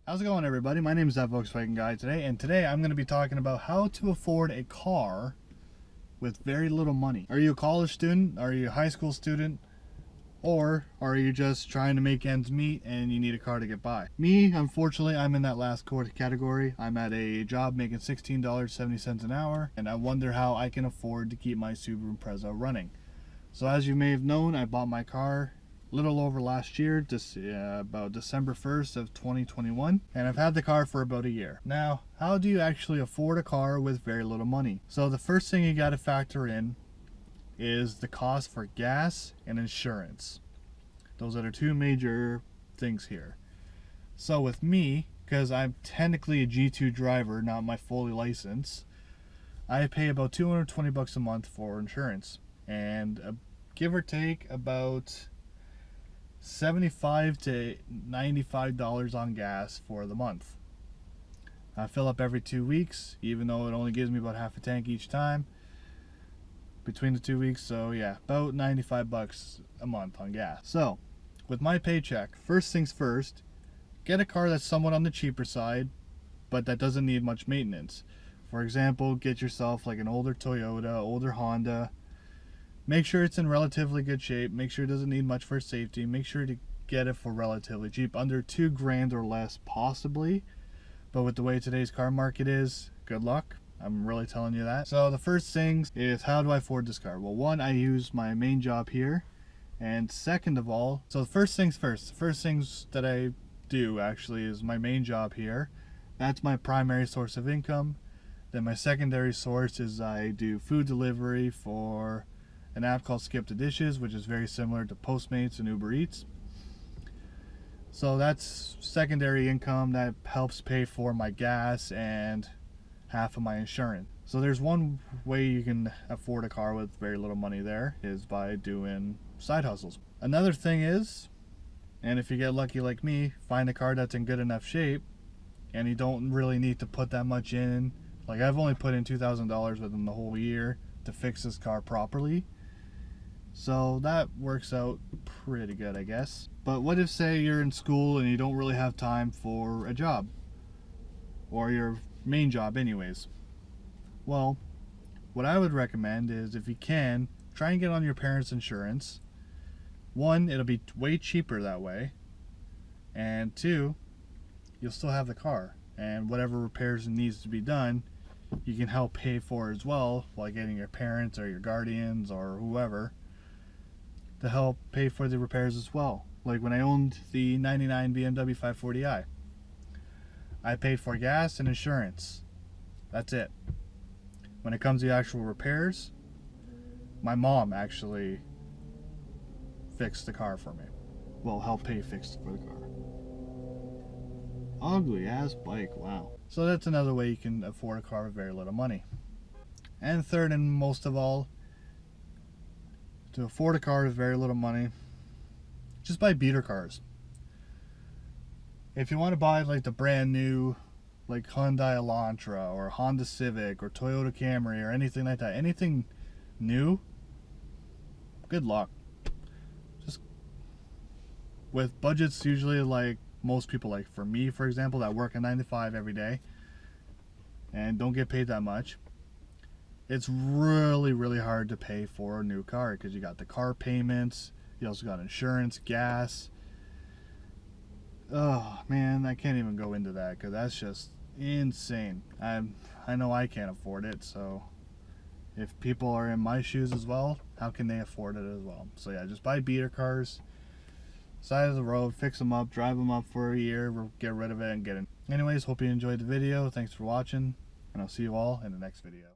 How's it going, everybody? My name is that Volkswagen Guy today, and today I'm going to be talking about how to afford a car with very little money. Are you a college student? Are you a high school student? Or are you just trying to make ends meet and you need a car to get by? Me, unfortunately, I'm in that last category. I'm at a job making $16.70 an hour, and I wonder how I can afford to keep my Subaru Impreza running. So as you may have known, I bought my car little over last year, about December 1st of 2021, and I've had the car for about a year. Now, how do you actually afford a car with very little money? So the first thing you got to factor in is the cost for gas and insurance. Those are the two major things here. So with me, because I'm technically a G2 driver, not my fully licensed, I pay about $220 a month for insurance, and give or take about $75 to $95 on gas for the month. I fill up every 2 weeks, even though it only gives me about half a tank each time between the 2 weeks. So yeah, about $95 a month on gas. So with my paycheck, first things first, get a car that's somewhat on the cheaper side, but that doesn't need much maintenance. For example, get yourself like an older Toyota, older Honda. Make sure it's in relatively good shape. Make sure it doesn't need much for safety. Make sure to get it for relatively cheap, under $2,000 or less possibly. But with the way today's car market is, good luck. I'm really telling you that. So the first thing is, how do I afford this car? Well, one, I use my main job here. And second of all, so the first things first. The first things that I do actually is my main job here. That's my primary source of income. Then my secondary source is I do food delivery for an app called Skip the Dishes, which is very similar to Postmates and Uber Eats. So that's secondary income that helps pay for my gas and half of my insurance. So there's one way you can afford a car with very little money there, is by doing side hustles. Another thing is, and if you get lucky like me, find a car that's in good enough shape and you don't really need to put that much in. Like, I've only put in $2,000 within the whole year to fix this car properly. So that works out pretty good, I guess. But what if, say, you're in school and you don't really have time for a job, or your main job anyways? Well, what I would recommend is, if you can, try and get on your parents' insurance. One, it'll be way cheaper that way, and two, you'll still have the car, and whatever repairs needs to be done, you can help pay for as well, by getting your parents or your guardians or whoever to help pay for the repairs as well. Like when I owned the 99 BMW 540i, I paid for gas and insurance. That's it. When it comes to the actual repairs, my mom actually fixed the car for me. Well, helped pay fix for the car. Ugly ass bike, wow. So that's another way you can afford a car with very little money. And third, and most of all, to afford a car with very little money, just buy beater cars. If you want to buy like the brand new, like Hyundai Elantra or Honda Civic or Toyota Camry or anything like that, anything new, good luck. Just with budgets usually like most people, like for me for example, that work a 9 to 5 every day and don't get paid that much, it's really hard to pay for a new car, because you got the car payments, you also got insurance, gas. Oh man, I can't even go into that because that's just insane. I know I can't afford it, so if people are in my shoes as well, how can they afford it as well? So yeah, just buy beater cars, side of the road, fix them up, drive them up for a year, get rid of it and get in. Anyways, hope you enjoyed the video. Thanks for watching, and I'll see you all in the next video.